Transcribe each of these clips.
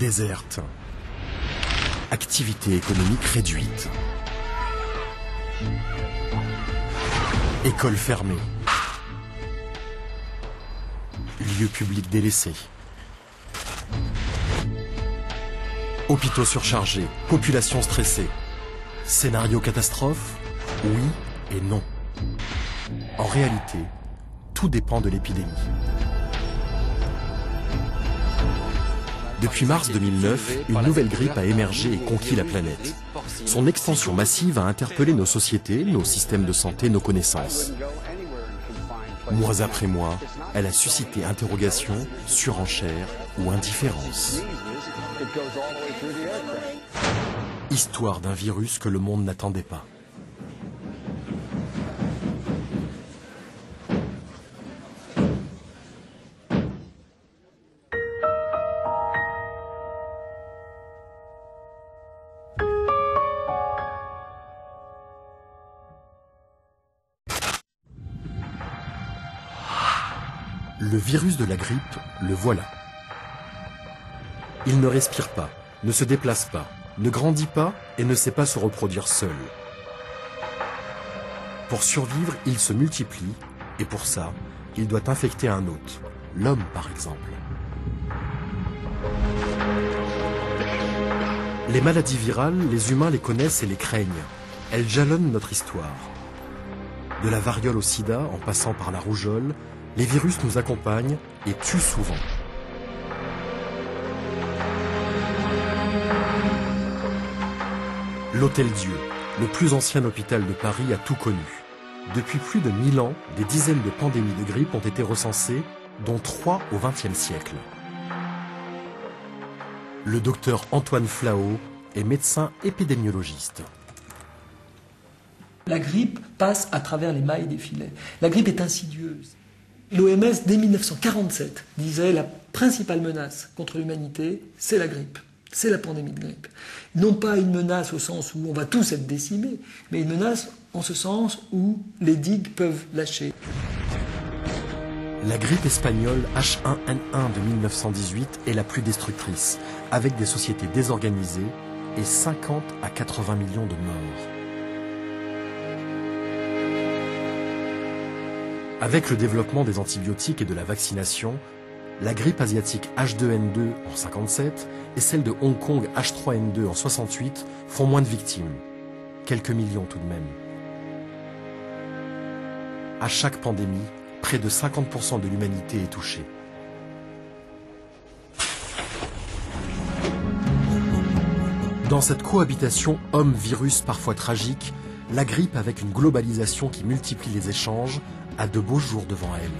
déserte. Activité économique réduite. Écoles fermées. Lieux publics délaissés. Hôpitaux surchargés, population stressée. Scénario catastrophe? Oui et non. En réalité, tout dépend de l'épidémie. Depuis mars 2009, une nouvelle grippe a émergé et conquis la planète. Son extension massive a interpellé nos sociétés, nos systèmes de santé, nos connaissances. Mois après mois, elle a suscité interrogations, surenchères ou indifférence. Histoire d'un virus que le monde n'attendait pas. Le virus de la grippe, le voilà. Il ne respire pas, ne se déplace pas, ne grandit pas et ne sait pas se reproduire seul. Pour survivre, il se multiplie et pour ça, il doit infecter un hôte, l'homme par exemple. Les maladies virales, les humains les connaissent et les craignent. Elles jalonnent notre histoire. De la variole au sida, en passant par la rougeole, les virus nous accompagnent et tuent souvent. L'Hôtel-Dieu, le plus ancien hôpital de Paris, a tout connu. Depuis plus de 1000 ans, des dizaines de pandémies de grippe ont été recensées, dont 3 au XXe siècle. Le docteur Antoine Flahault est médecin épidémiologiste. La grippe passe à travers les mailles des filets. La grippe est insidieuse. L'OMS, dès 1947, disait la principale menace contre l'humanité, c'est la grippe, c'est la pandémie de grippe. Non pas une menace au sens où on va tous être décimés, mais une menace en ce sens où les digues peuvent lâcher. La grippe espagnole H1N1 de 1918 est la plus destructrice, avec des sociétés désorganisées et 50 à 80 millions de morts. Avec le développement des antibiotiques et de la vaccination, la grippe asiatique H2N2 en 1957 et celle de Hong Kong H3N2 en 1968 font moins de victimes. Quelques millions tout de même. À chaque pandémie, près de 50% de l'humanité est touchée. Dans cette cohabitation homme-virus parfois tragique, la grippe avec une globalisation qui multiplie les échanges a de beaux jours devant elle.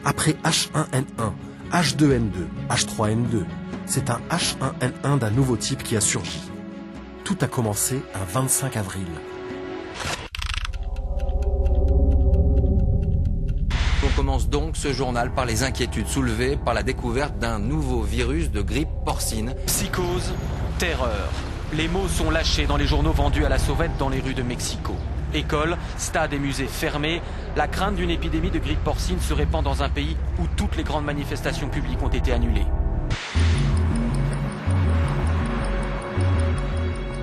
Après H1N1, H2N2, H3N2, c'est un H1N1 d'un nouveau type qui a surgi. Tout a commencé un 25 avril. On commence donc ce journal par les inquiétudes soulevées par la découverte d'un nouveau virus de grippe porcine. Psychose, terreur. Les mots sont lâchés dans les journaux vendus à la sauvette dans les rues de Mexico. Écoles, stades et musées fermés, la crainte d'une épidémie de grippe porcine se répand dans un pays où toutes les grandes manifestations publiques ont été annulées.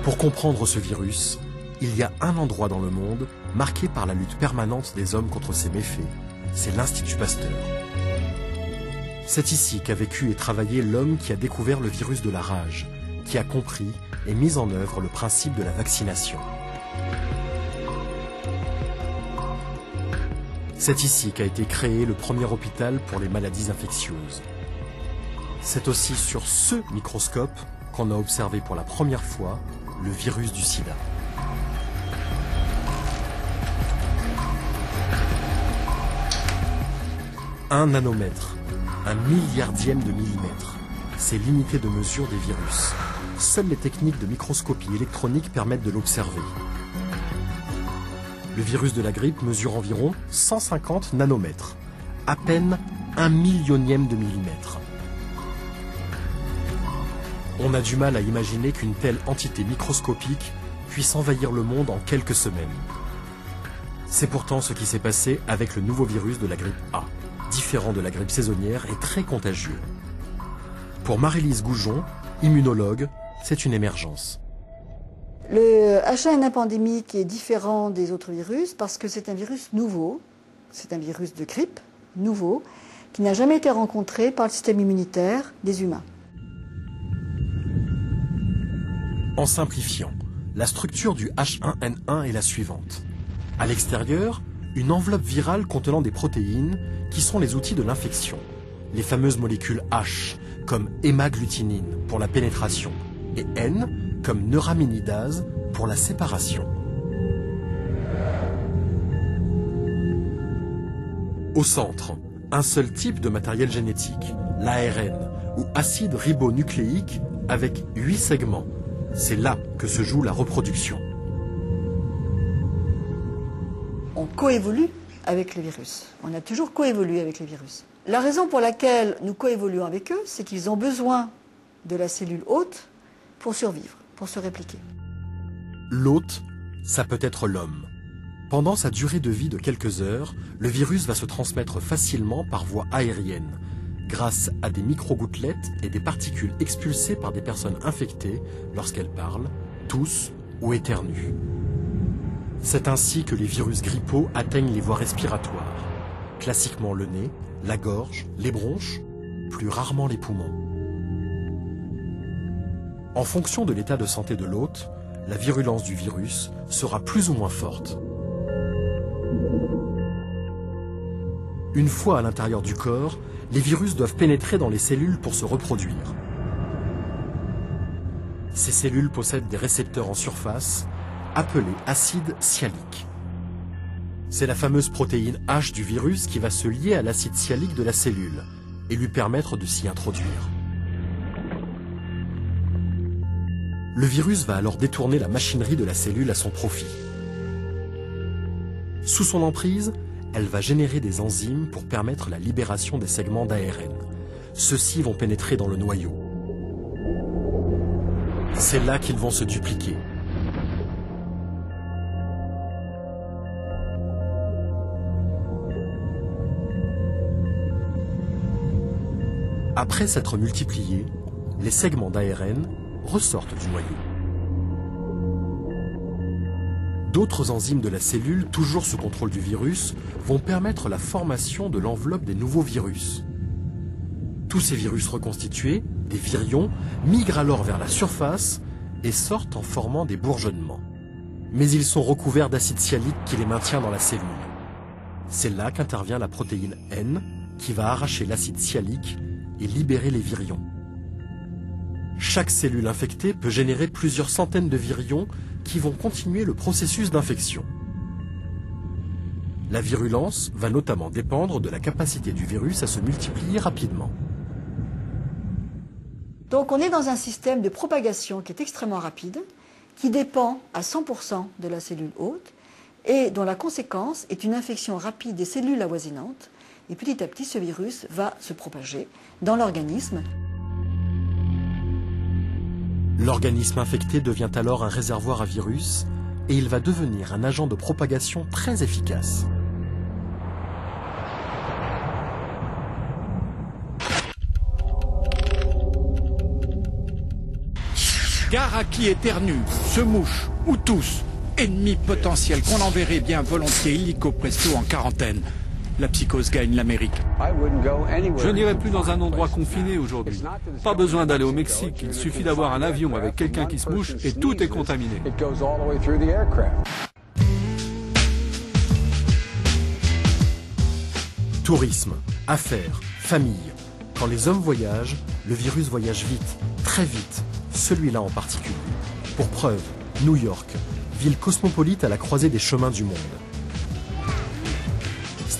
Pour comprendre ce virus, il y a un endroit dans le monde marqué par la lutte permanente des hommes contre ses méfaits. C'est l'Institut Pasteur. C'est ici qu'a vécu et travaillé l'homme qui a découvert le virus de la rage, qui a compris et mis en œuvre le principe de la vaccination. C'est ici qu'a été créé le premier hôpital pour les maladies infectieuses. C'est aussi sur ce microscope qu'on a observé pour la première fois le virus du sida. Un nanomètre, un milliardième de millimètre, c'est l'unité de mesure des virus. Seules les techniques de microscopie électronique permettent de l'observer. Le virus de la grippe mesure environ 150 nanomètres, à peine 1 millionième de millimètre. On a du mal à imaginer qu'une telle entité microscopique puisse envahir le monde en quelques semaines. C'est pourtant ce qui s'est passé avec le nouveau virus de la grippe A, différent de la grippe saisonnière et très contagieux. Pour Marie-Lise Goujon, Immunologue, c'est une émergence. Le H1N1 pandémique est différent des autres virus parce que c'est un virus nouveau, c'est un virus de grippe nouveau, qui n'a jamais été rencontré par le système immunitaire des humains. En simplifiant, la structure du H1N1 est la suivante. À l'extérieur, une enveloppe virale contenant des protéines qui sont les outils de l'infection. Les fameuses molécules H, comme hémagglutinine pour la pénétration, et N, comme neuraminidase pour la séparation. Au centre, un seul type de matériel génétique, l'ARN, ou acide ribonucléique avec 8 segments. C'est là que se joue la reproduction. On coévolue avec les virus. On a toujours coévolué avec les virus. La raison pour laquelle nous coévoluons avec eux, c'est qu'ils ont besoin de la cellule hôte pour survivre, pour se répliquer. L'hôte, ça peut être l'homme. Pendant sa durée de vie de quelques heures, le virus va se transmettre facilement par voie aérienne, grâce à des micro-gouttelettes et des particules expulsées par des personnes infectées lorsqu'elles parlent, toussent ou éternuent. C'est ainsi que les virus grippaux atteignent les voies respiratoires, classiquement le nez, la gorge, les bronches, plus rarement les poumons. En fonction de l'état de santé de l'hôte, la virulence du virus sera plus ou moins forte. Une fois à l'intérieur du corps, les virus doivent pénétrer dans les cellules pour se reproduire. Ces cellules possèdent des récepteurs en surface, appelés acides sialiques. C'est la fameuse protéine H du virus qui va se lier à l'acide sialique de la cellule et lui permettre de s'y introduire. Le virus va alors détourner la machinerie de la cellule à son profit. Sous son emprise, elle va générer des enzymes pour permettre la libération des segments d'ARN. Ceux-ci vont pénétrer dans le noyau. C'est là qu'ils vont se dupliquer. Après s'être multipliés, les segments d'ARN ressortent du noyau. D'autres enzymes de la cellule, toujours sous contrôle du virus, vont permettre la formation de l'enveloppe des nouveaux virus. Tous ces virus reconstitués, des virions, migrent alors vers la surface et sortent en formant des bourgeonnements. Mais ils sont recouverts d'acide sialique qui les maintient dans la cellule. C'est là qu'intervient la protéine N, qui va arracher l'acide sialique et libérer les virions. Chaque cellule infectée peut générer plusieurs centaines de virions qui vont continuer le processus d'infection. La virulence va notamment dépendre de la capacité du virus à se multiplier rapidement. Donc on est dans un système de propagation qui est extrêmement rapide, qui dépend à 100% de la cellule hôte et dont la conséquence est une infection rapide des cellules avoisinantes. Et petit à petit, ce virus va se propager dans l'organisme. L'organisme infecté devient alors un réservoir à virus et il va devenir un agent de propagation très efficace. Gare à qui éternue, se mouche ou tousse, ennemi potentiel qu'on enverrait bien volontiers illico presto en quarantaine. La psychose gagne l'Amérique. Je n'irai plus dans un endroit confiné aujourd'hui. Pas besoin d'aller au Mexique, il suffit d'avoir un avion avec quelqu'un qui se mouche et tout est contaminé. Tourisme, affaires, famille. Quand les hommes voyagent, le virus voyage vite, très vite, celui-là en particulier. Pour preuve, New York, ville cosmopolite à la croisée des chemins du monde.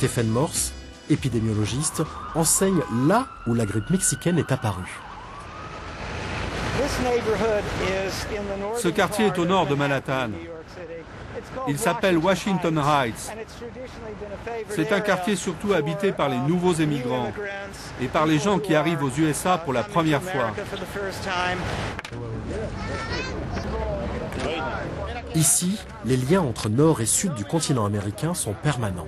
Stephen Morse, épidémiologiste, enseigne là où la grippe mexicaine est apparue. Ce quartier est au nord de Manhattan. Il s'appelle Washington Heights. C'est un quartier surtout habité par les nouveaux émigrants et par les gens qui arrivent aux USA pour la première fois. Ici, les liens entre nord et sud du continent américain sont permanents.